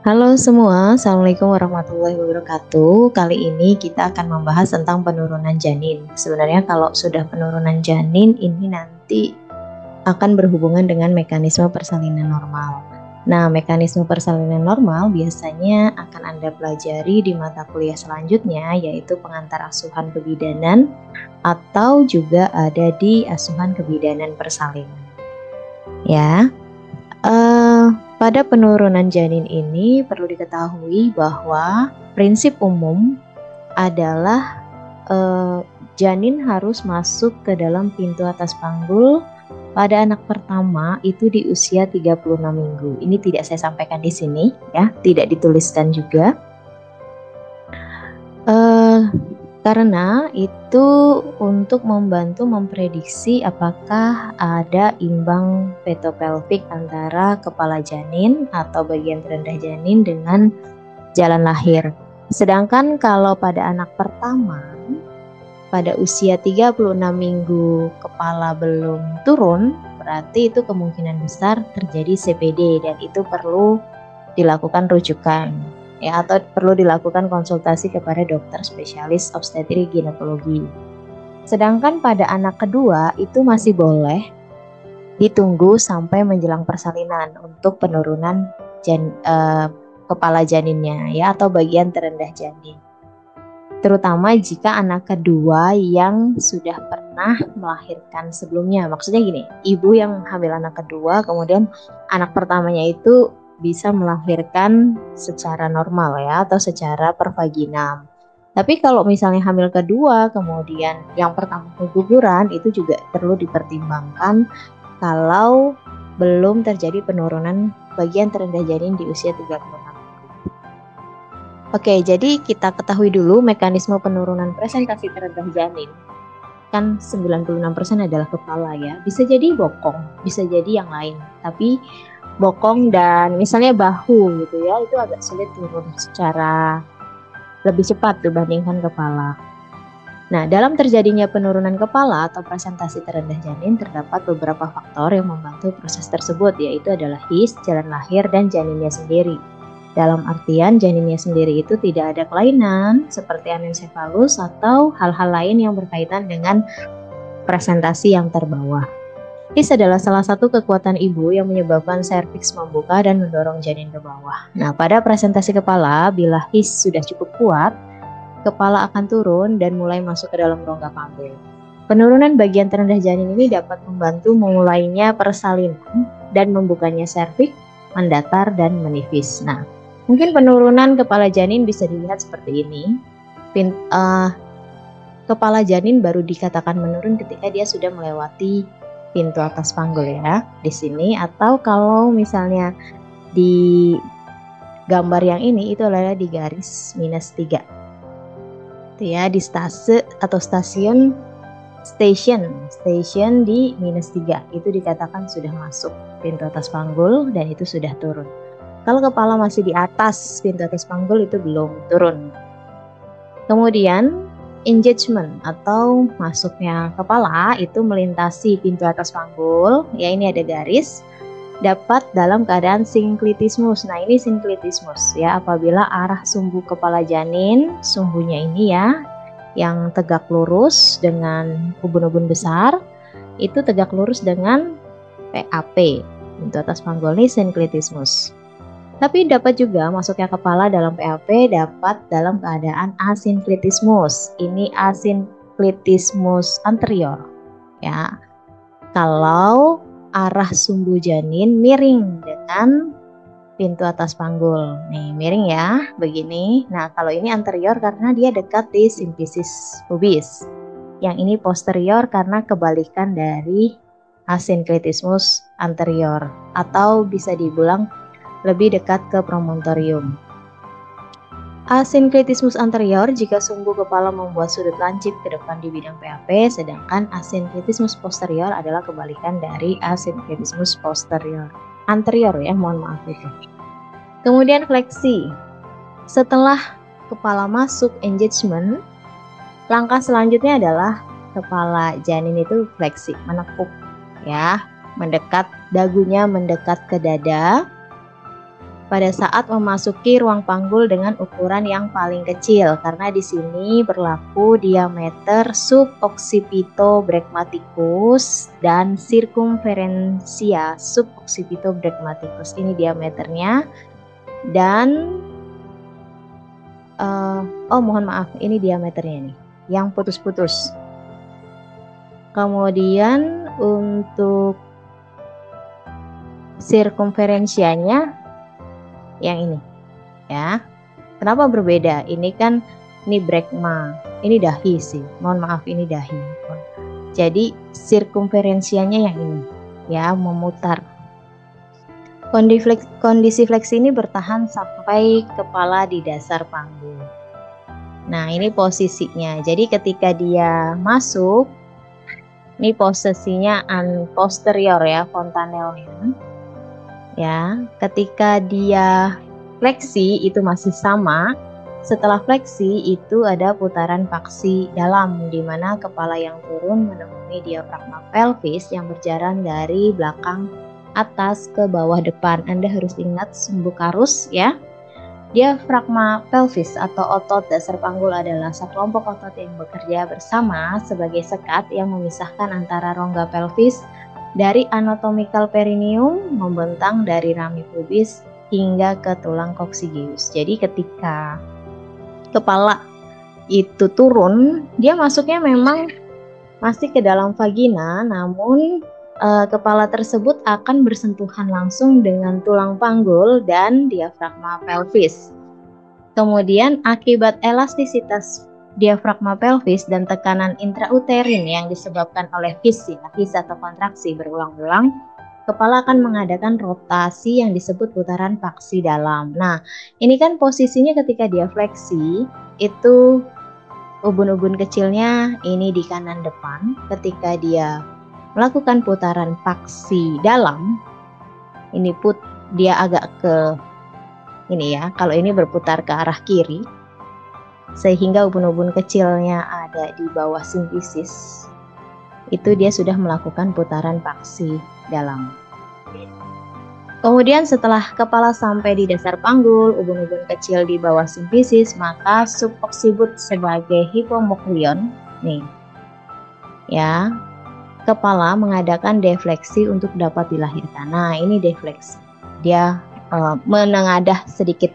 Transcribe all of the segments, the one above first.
Halo semua, Assalamualaikum warahmatullahi wabarakatuh. Kali ini kita akan membahas tentang penurunan janin. Sebenarnya kalau sudah penurunan janin ini nanti akan berhubungan dengan mekanisme persalinan normal. Nah, mekanisme persalinan normal biasanya akan Anda pelajari di mata kuliah selanjutnya, yaitu pengantar asuhan kebidanan atau juga ada di asuhan kebidanan persalinan. Ya. Pada penurunan janin ini perlu diketahui bahwa prinsip umum adalah janin harus masuk ke dalam pintu atas panggul pada anak pertama itu di usia 36 minggu. Ini tidak saya sampaikan di sini ya, tidak dituliskan juga. Karena itu untuk membantu memprediksi apakah ada imbang petopelvik antara kepala janin atau bagian terendah janin dengan jalan lahir. Sedangkan kalau pada anak pertama pada usia 36 minggu kepala belum turun, berarti itu kemungkinan besar terjadi CPD dan itu perlu dilakukan rujukan. Ya, atau perlu dilakukan konsultasi kepada dokter spesialis obstetrik ginekologi. Sedangkan pada anak kedua itu masih boleh ditunggu sampai menjelang persalinan untuk penurunan kepala janinnya ya, atau bagian terendah janin. Terutama jika anak kedua yang sudah pernah melahirkan sebelumnya. Maksudnya gini, ibu yang hamil anak kedua kemudian anak pertamanya itu bisa melahirkan secara normal ya, atau secara pervaginam. Tapi kalau misalnya hamil kedua kemudian yang pertama keguguran, itu juga perlu dipertimbangkan kalau belum terjadi penurunan bagian terendah janin di usia 36. Oke, jadi kita ketahui dulu mekanisme penurunan presentasi terendah janin. Kan 96% adalah kepala ya, bisa jadi bokong, bisa jadi yang lain. Tapi bokong dan misalnya bahu gitu ya, itu agak sulit turun secara lebih cepat dibandingkan kepala. Nah, dalam terjadinya penurunan kepala atau presentasi terendah janin terdapat beberapa faktor yang membantu proses tersebut, yaitu adalah his, jalan lahir, dan janinnya sendiri. Dalam artian janinnya sendiri itu tidak ada kelainan seperti anencefalus atau hal-hal lain yang berkaitan dengan presentasi yang terbawah. His adalah salah satu kekuatan ibu yang menyebabkan serviks membuka dan mendorong janin ke bawah. Nah, pada presentasi kepala, bila his sudah cukup kuat, kepala akan turun dan mulai masuk ke dalam rongga panggul. Penurunan bagian terendah janin ini dapat membantu memulainya persalinan dan membukanya serviks, mendatar dan menipis. Nah, mungkin penurunan kepala janin bisa dilihat seperti ini. Kepala janin baru dikatakan menurun ketika dia sudah melewati pintu atas panggul ya, di sini. Atau kalau misalnya di gambar yang ini itu adalah di garis -3 itu ya, di stase atau station di -3 itu dikatakan sudah masuk pintu atas panggul dan itu sudah turun. Kalau kepala masih di atas pintu atas panggul itu belum turun. Kemudian engagement atau masuknya kepala itu melintasi pintu atas panggul, ya ini ada garis, dapat dalam keadaan sinklitismus. Nah, ini sinklitismus ya, apabila arah sumbu kepala janin, sumbunya ini ya, yang tegak lurus dengan ubun-ubun besar, itu tegak lurus dengan PAP, pintu atas panggul ini sinklitismus. Tapi dapat juga masuknya kepala dalam PAP dapat dalam keadaan asinklitismus. Ini asinklitismus anterior ya. Kalau arah sumbu janin miring dengan pintu atas panggul. Nih, miring ya, begini. Nah, kalau ini anterior karena dia dekat di simfisis pubis. Yang ini posterior karena kebalikan dari asinklitismus anterior, atau bisa dibilang lebih dekat ke promontorium. Asinklitismus anterior jika sumbu kepala membuat sudut lancip ke depan di bidang PAP, sedangkan asinklitismus posterior adalah kebalikan dari asinklitismus posterior. Anterior ya, mohon maaf itu. Kemudian fleksi. Setelah kepala masuk engagement, langkah selanjutnya adalah kepala janin itu fleksi, menekuk ya, mendekat, dagunya mendekat ke dada. pada saat memasuki ruang panggul dengan ukuran yang paling kecil, karena di sini berlaku diameter suboccipitobregmaticus dan circumferensia suboccipitobregmaticus. Ini diameternya. Dan mohon maaf, ini diameternya nih yang putus-putus. Kemudian untuk sirkumferensianya yang ini ya. Kenapa berbeda? Ini kan ini bregma, ini dahi sih. Mohon maaf, ini dahi. Jadi sirkumferensianya yang ini ya, memutar. Kondisi fleksi ini bertahan sampai kepala di dasar panggul. Nah, ini posisinya. Jadi ketika dia masuk, ini posisinya posterior ya, fontanelnya. Ya, ketika dia fleksi itu masih sama. Setelah fleksi itu ada putaran paksi dalam, di mana kepala yang turun menemui diafragma pelvis yang berjalan dari belakang atas ke bawah depan. Anda harus ingat sumbukarus ya. Diafragma pelvis atau otot dasar panggul adalah sekelompok otot yang bekerja bersama sebagai sekat yang memisahkan antara rongga pelvis dari anatomical perineum membentang dari rami pubis hingga ke tulang coccygeus. Jadi ketika kepala itu turun, dia masuknya memang masih ke dalam vagina, namun kepala tersebut akan bersentuhan langsung dengan tulang panggul dan diafragma pelvis. Kemudian akibat elastisitas diafragma pelvis dan tekanan intrauterin yang disebabkan oleh his atau kontraksi berulang-ulang, kepala akan mengadakan rotasi yang disebut putaran paksi dalam. Nah, ini kan posisinya ketika dia fleksi, itu ubun-ubun kecilnya ini di kanan depan. Ketika dia melakukan putaran paksi dalam, ini dia agak ke ini ya, kalau ini berputar ke arah kiri, sehingga ubun-ubun kecilnya ada di bawah simfisis, itu dia sudah melakukan putaran paksi dalam. Kemudian setelah kepala sampai di dasar panggul, ubun-ubun kecil di bawah simfisis, maka subocciput sebagai hipomokrion nih ya, kepala mengadakan defleksi untuk dapat dilahirkan. Nah, ini defleksi, dia menengadah sedikit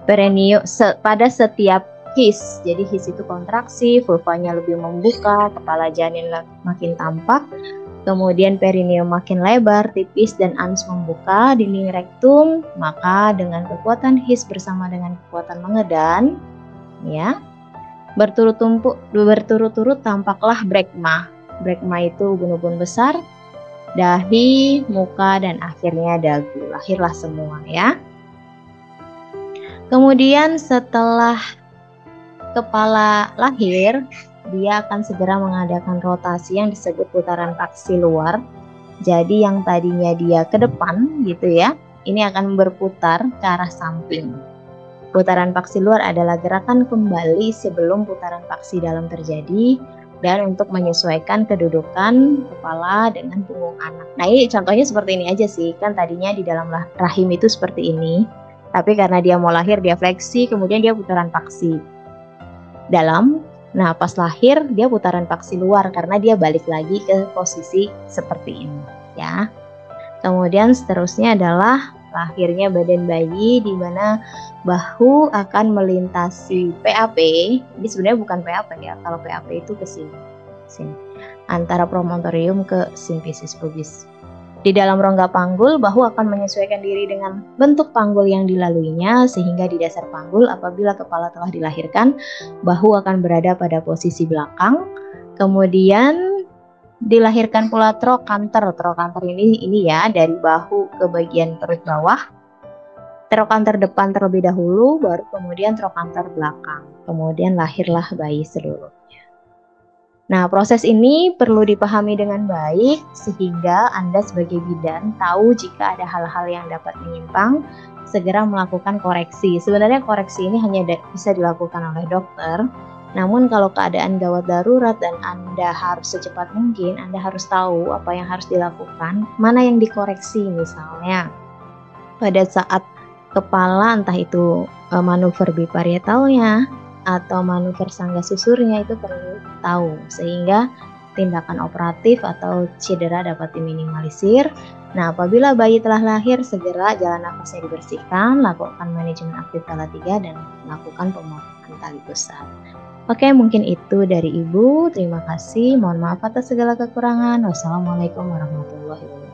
perineum pada setiap his. Jadi his itu kontraksi, vulvanya lebih membuka, kepala janin makin tampak, kemudian perineum makin lebar, tipis dan anus membuka, dinding rektum, maka dengan kekuatan his bersama dengan kekuatan mengedan ya, berturut-turut tampaklah bregma. Bregma itu ubun-ubun besar, dahi, muka, dan akhirnya dagu. Lahirlah semua ya. Kemudian setelah kepala lahir, dia akan segera mengadakan rotasi yang disebut putaran paksi luar. Jadi yang tadinya dia ke depan gitu ya, ini akan berputar ke arah samping. Putaran paksi luar adalah gerakan kembali sebelum putaran paksi dalam terjadi, dan untuk menyesuaikan kedudukan kepala dengan punggung anak. Nah, ini contohnya seperti ini aja sih. Kan tadinya di dalam rahim itu seperti ini, tapi karena dia mau lahir, dia fleksi, kemudian dia putaran paksi dalam. Nah, pas lahir dia putaran paksi luar karena dia balik lagi ke posisi seperti ini ya. Kemudian seterusnya adalah lahirnya badan bayi, di mana bahu akan melintasi PAP. Ini sebenarnya bukan PAP ya, kalau PAP itu ke sini, antara promontorium ke simfisis pubis. Di dalam rongga panggul, bahu akan menyesuaikan diri dengan bentuk panggul yang dilaluinya, sehingga di dasar panggul apabila kepala telah dilahirkan, bahu akan berada pada posisi belakang. Kemudian dilahirkan pula trokanter. Trokanter ini ya, dari bahu ke bagian perut bawah. Trokanter depan terlebih dahulu, baru kemudian trokanter belakang. Kemudian lahirlah bayi seluruhnya. Nah, proses ini perlu dipahami dengan baik sehingga Anda sebagai bidan tahu jika ada hal-hal yang dapat menyimpang, segera melakukan koreksi. Sebenarnya koreksi ini hanya bisa dilakukan oleh dokter. Namun kalau keadaan gawat darurat dan Anda harus secepat mungkin, Anda harus tahu apa yang harus dilakukan, mana yang dikoreksi. Misalnya pada saat kepala, entah itu manuver biparietalnya atau manuver sangga susurnya itu perlu tahu, sehingga tindakan operatif atau cedera dapat diminimalisir. Nah, apabila bayi telah lahir, segera jalan nafasnya dibersihkan, lakukan manajemen aktif kala 3 dan lakukan pemotongan tali pusat. Oke, mungkin itu dari Ibu. Terima kasih. Mohon maaf atas segala kekurangan. Wassalamualaikum warahmatullahi wabarakatuh.